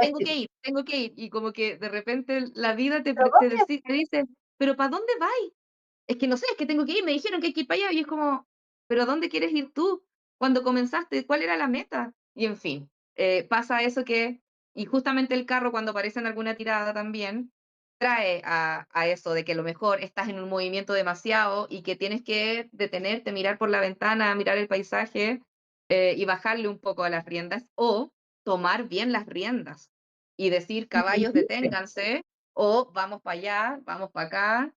tengo que ir, y como que de repente la vida te ¿pero pre te dónde? deci te dice: "¿Pero para dónde vais?". Es que no sé, es que tengo que ir, me dijeron que hay que ir para allá, y es como, pero ¿a dónde quieres ir tú? Cuando comenzaste, ¿cuál era la meta? Y en fin, pasa eso y justamente el carro cuando aparece en alguna tirada también, trae a eso de que a lo mejor estás en un movimiento demasiado y que tienes que detenerte, mirar por la ventana, mirar el paisaje, y bajarle un poco a las riendas, o tomar bien las riendas y decir: Y "Caballos, dijiste, deténganse", o "Vamos para allá, vamos para acá".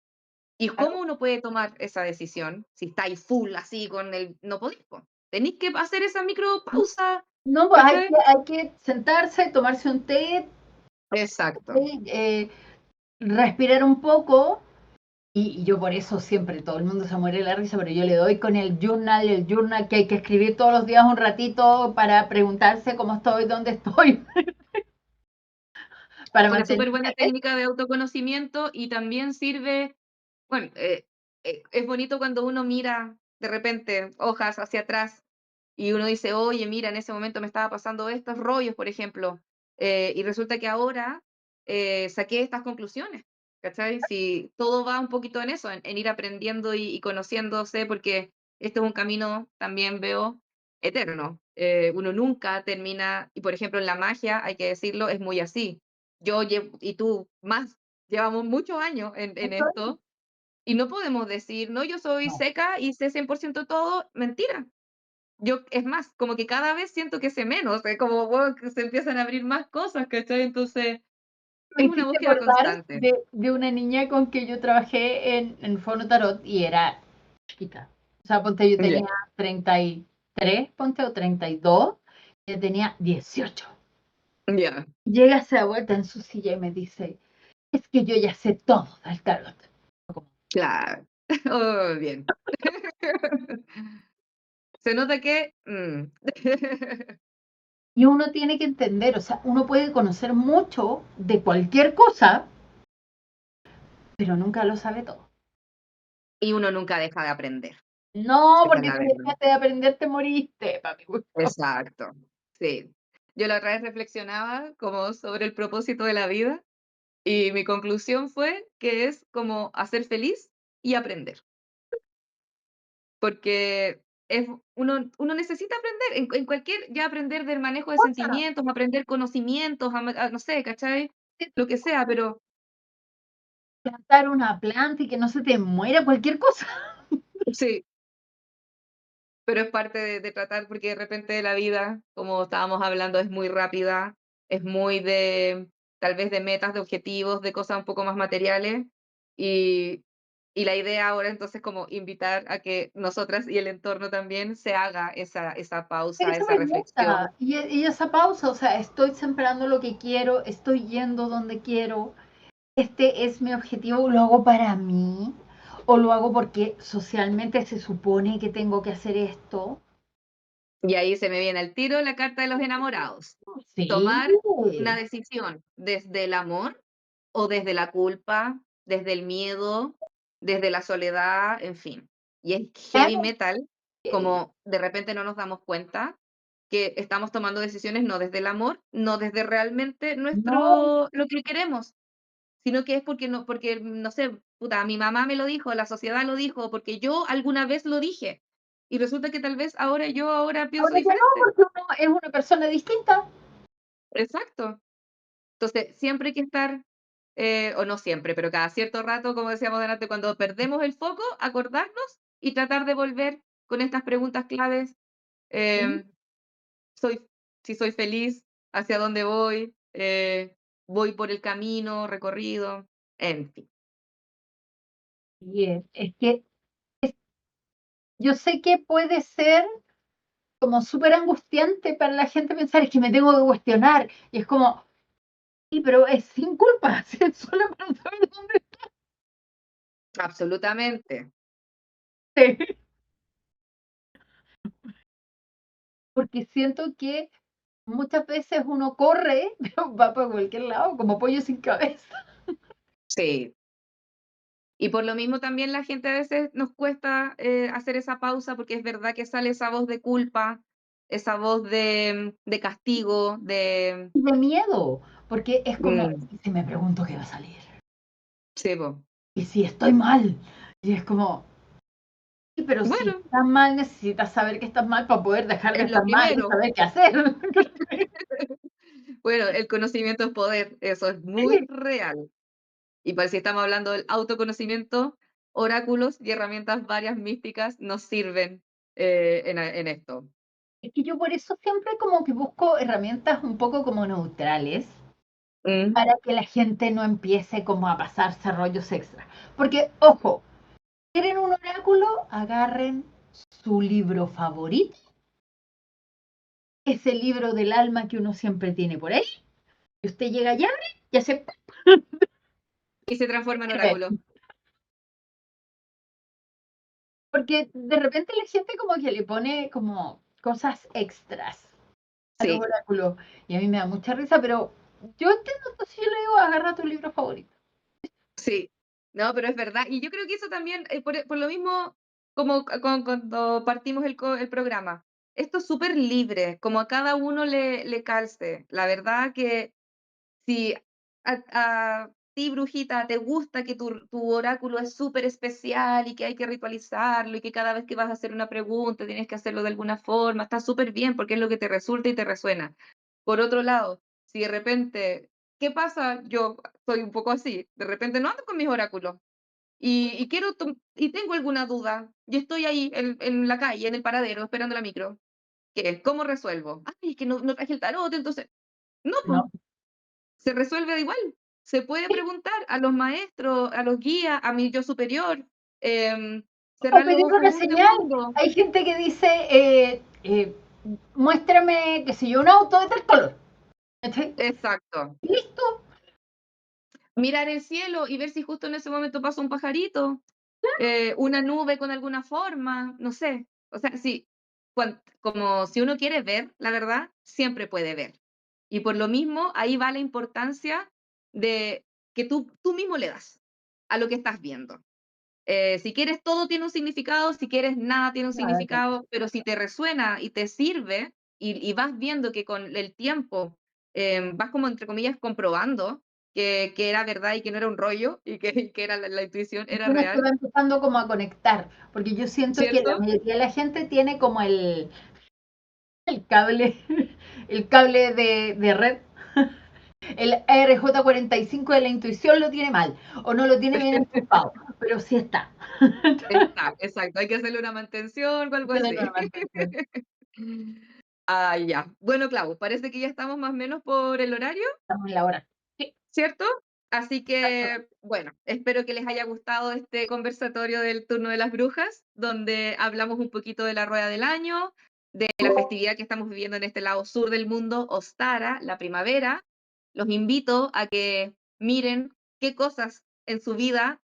¿Y claro. cómo uno puede tomar esa decisión si estáis full así con el no podéis, po? Tenéis que hacer esa micropausa, No, pues ¿cachai? hay que sentarse, tomarse un té, Exacto. respirar un poco. Y yo por eso siempre, todo el mundo se muere de la risa, pero yo le doy con el journal que hay que escribir todos los días un ratito para preguntarse cómo estoy, dónde estoy, para Una súper buena mantenerme. técnica de autoconocimiento y también sirve, bueno, es bonito cuando uno mira de repente hojas hacia atrás y uno dice: "Oye, mira, en ese momento me estaba pasando estos rollos", por ejemplo, y resulta que ahora, saqué estas conclusiones, ¿cachai? Si todo va un poquito en eso, en ir aprendiendo y conociéndose, porque este es un camino, también veo, eterno. Uno nunca termina y, por ejemplo, en la magia, hay que decirlo, es muy así. Yo llevo y tú más, llevamos muchos años en Eso es, esto, y no podemos decir: "No, yo soy no. seca y sé 100% todo", mentira. Yo, es más, como que cada vez siento que sé menos, como, guau, que se empiezan a abrir más cosas, ¿cachai? Entonces, Me es una hiciste búsqueda acordar constante. de una niña con que yo trabajé en Fono Tarot y era chiquita. O sea, ponte, yo Ya. tenía 33, ponte, o 32, y ella tenía 18. Ya, Llega, se da vuelta en su silla y me dice, es que yo ya sé todo del tarot. claro. Oh, bien. Se nota que, Y uno tiene que entender, o sea, uno puede conocer mucho de cualquier cosa, pero nunca lo sabe todo. y uno nunca deja de aprender. No, Esa es porque la si verdad. dejaste de aprender te moriste, papi. Exacto. Sí. Yo la otra vez reflexionaba como sobre el propósito de la vida y mi conclusión fue que es como hacer feliz y aprender, porque es uno necesita aprender en cualquier ya aprender del manejo de Cosa, sentimientos, aprender conocimientos, no sé, ¿cachai? que Lo que sea, pero plantar una planta y que no se te muera cualquier cosa. sí. Pero es parte de tratar, porque de repente la vida, como estábamos hablando, es muy rápida, es muy de, tal vez de metas, de objetivos, de cosas un poco más materiales. Y, y la idea ahora entonces como invitar a que nosotras y el entorno también se haga esa pausa, Eso esa me gusta. reflexión. Y esa pausa, o sea, estoy sembrando lo que quiero, estoy yendo donde quiero, este es mi objetivo, lo hago para mí o lo hago porque socialmente se supone que tengo que hacer esto. Y ahí se me viene al tiro la carta de los enamorados. Sí, Tomar una decisión desde el amor o desde la culpa, desde el miedo, desde la soledad, en fin. Y es heavy claro metal, que como de repente no nos damos cuenta que estamos tomando decisiones no desde el amor, no desde realmente no, lo que queremos, sino que es porque, no sé, puta, mi mamá me lo dijo, la sociedad lo dijo, porque yo alguna vez lo dije. Y resulta que tal vez ahora pienso ahora ya no, diferente. porque uno es una persona distinta. Exacto. Entonces, siempre hay que estar, o no siempre, pero cada cierto rato, como decíamos delante, cuando perdemos el foco, acordarnos y tratar de volver con estas preguntas claves. Sí, em, soy, si soy feliz, hacia dónde voy, voy por el camino recorrido, en fin. y es que yo sé que puede ser como súper angustiante para la gente pensar, es que me tengo que cuestionar. Y es como, sí, pero es sin culpa, si es solo para saber dónde Absolutamente. esté. Porque siento que muchas veces uno corre, va para cualquier lado, como pollo sin cabeza. Sí. Y por lo mismo también la gente a veces nos cuesta hacer esa pausa porque es verdad que sale esa voz de culpa, esa voz de castigo, de... Y de miedo, porque es como, mm, ¿y si me pregunto qué va a salir? sí, po. ¿Y si estoy mal? Y es como, sí, pero si Bueno, estás mal, necesitas saber que estás mal para poder dejar de es lo estar mal y primero. saber qué hacer. Bueno, el conocimiento es poder, eso es muy Sí, real. Y para si estamos hablando del autoconocimiento, oráculos y herramientas varias místicas nos sirven en esto. es que yo por eso siempre como que busco herramientas un poco como neutrales Mm, para que la gente no empiece como a pasarse rollos extra. Porque, ojo, ¿quieren un oráculo? Agarren su libro favorito, ese libro del alma que uno siempre tiene por ahí, y usted llega y abre y hace y se transforma en ¡pum! oráculo. Porque de repente la gente como que le pone como cosas extras a los Sí. oráculos, y a mí me da mucha risa, pero yo entiendo, entonces yo le digo, agarra tu libro favorito. Sí, no, pero es verdad. Y yo creo que eso también, por lo mismo, como cuando partimos el programa, esto es súper libre, como a cada uno le calce. La verdad que si a ti, brujita, te gusta que tu oráculo es súper especial y que hay que ritualizarlo y que cada vez que vas a hacer una pregunta tienes que hacerlo de alguna forma, está súper bien porque es lo que te resulta y te resuena. Por otro lado, si de repente, ¿qué pasa? Yo soy un poco así, de repente no ando con mis oráculos y quiero y tengo alguna duda y estoy ahí en la calle, en el paradero, esperando la micro. ¿Qué? ¿Cómo resuelvo? Ay, es que no traje el tarot, entonces, no, pues, No, se resuelve de igual. Se puede preguntar a los maestros, a los guías, a mi yo superior, em, o cerrar los pedir ojos una un señal. segundo. Hay gente que dice, muéstrame, qué sé yo, un auto de tal color. ¿Cachai? Exacto. Listo. Mirar el cielo y ver si justo en ese momento pasa un pajarito, una nube con alguna forma, no sé. O sea, sí, como si uno quiere ver, la verdad, siempre puede ver. Y por lo mismo, ahí va la importancia de que tú mismo le das a lo que estás viendo. Si quieres, todo tiene un significado, si quieres, nada tiene un Nada que hacer. significado, pero si te resuena y te sirve, y vas viendo que con el tiempo vas como, entre comillas, comprobando que era verdad y que no era un rollo y que era la intuición Y era uno se real, va empezando como a conectar, porque yo siento que la ¿cierto? mayoría de la gente tiene como el cable, el cable de red, el RJ45 de la intuición lo tiene mal, o no lo tiene bien enchufado, pero sí está. Está, exacto, hay que hacerle una mantención o Hay algo que darle una así. mantención. Ah, ya. Bueno, Clau, parece que ya estamos más o menos por el horario. Estamos en la hora. Sí, ¿Cierto? Así exacto. que, bueno, espero que les haya gustado este conversatorio del turno de las brujas, donde hablamos un poquito de la rueda del año, de la festividad que estamos viviendo en este lado sur del mundo, Ostara, la primavera. Los invito a que miren qué cosas en su vida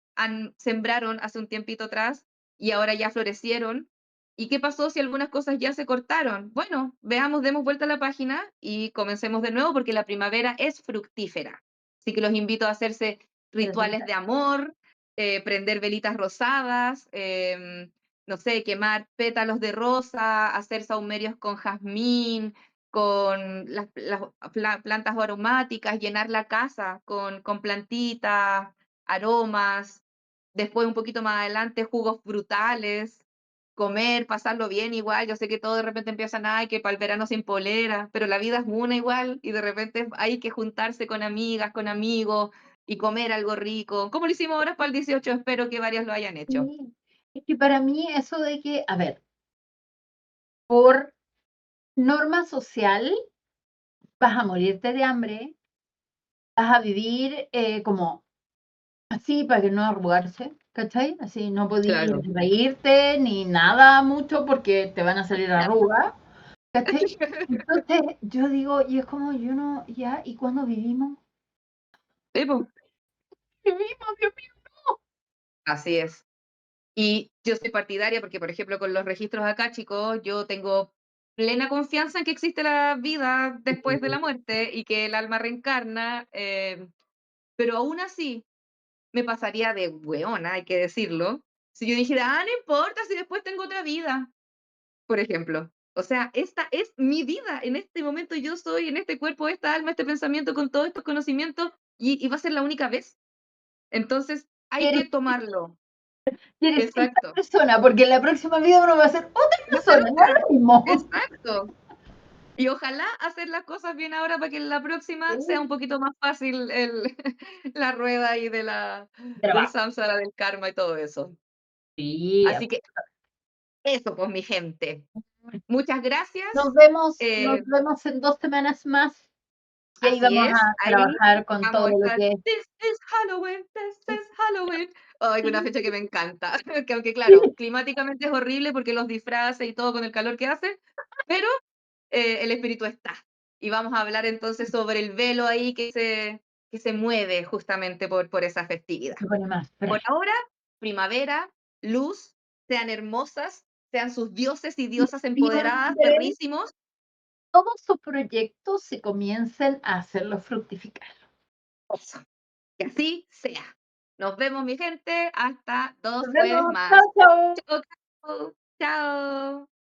sembraron hace un tiempito atrás y ahora ya florecieron. ¿Y qué pasó si algunas cosas ya se cortaron? Bueno, veamos, demos vuelta a la página y comencemos de nuevo porque la primavera es fructífera. Así que los invito a hacerse rituales de amor, prender velitas rosadas, no sé, quemar pétalos de rosa, hacer sahumerios con jazmín, con las plantas aromáticas, llenar la casa con plantitas, aromas. Después, un poquito más adelante, jugos frutales, comer, pasarlo bien igual. Yo sé que todo de repente empiezan, ay, que para el verano sin polera, pero la vida es una igual y de repente hay que juntarse con amigas, con amigos y comer algo rico. Como lo hicimos ahora para el 18, espero que varias lo hayan hecho. Sí, es que para mí eso de que, a ver, por norma social vas a morirte de hambre, vas a vivir como así para que no arrugarse, ¿cachai? Así no podí Claro. reírte ni nada mucho porque te van a salir arrugas, ¿cachai? Entonces yo digo, y es como yo no, ya, ¿y cuándo vivimos? Sí, po, Vivimos, Dios mío. así es. Y yo soy partidaria porque, por ejemplo, con los registros acá, chicos, yo tengo plena confianza en que existe la vida después de la muerte y que el alma reencarna, pero aún así me pasaría de weona, hay que decirlo, si yo dijera, no importa si después tengo otra vida, por ejemplo. O sea, esta es mi vida. En este momento yo soy en este cuerpo, esta alma, este pensamiento con todos estos conocimientos y va a ser la única vez. Entonces, hay ¿Quieres, que tomarlo. quieres ser esta Exacto. persona? Porque en la próxima vida uno va a ser otra Va a ser persona, no es otra. lo mismo. Exacto. Y ojalá hacer las cosas bien ahora para que en la próxima sea un poquito más fácil la rueda ahí del Trabajo. samsara, del karma y todo eso. Sí, Así que eso, pues, mi gente. Muchas gracias. nos Eh, vemos en 2 semanas más, y ahí Así vamos es, a ahí trabajar con vamos todo a lo estar. que This is Halloween, this es. is Halloween. Ay, una Sí, fecha que me encanta. Que aunque claro, sí. climáticamente es horrible porque los disfraces y todo con el calor que hace, pero el espíritu está. Y vamos a hablar entonces sobre el velo ahí que se mueve justamente por esa festividad. Se pone más Por fresco. ahora, primavera, luz, sean hermosas, sean sus dioses y Y diosas empoderadas, siempre perrísimos. todos sus proyectos se comiencen a hacerlos fructificar. Eso. Que así sea. Nos vemos, mi gente, hasta dos Nos jueves vemos. más. Chao, chao. Chao, chao. Chao.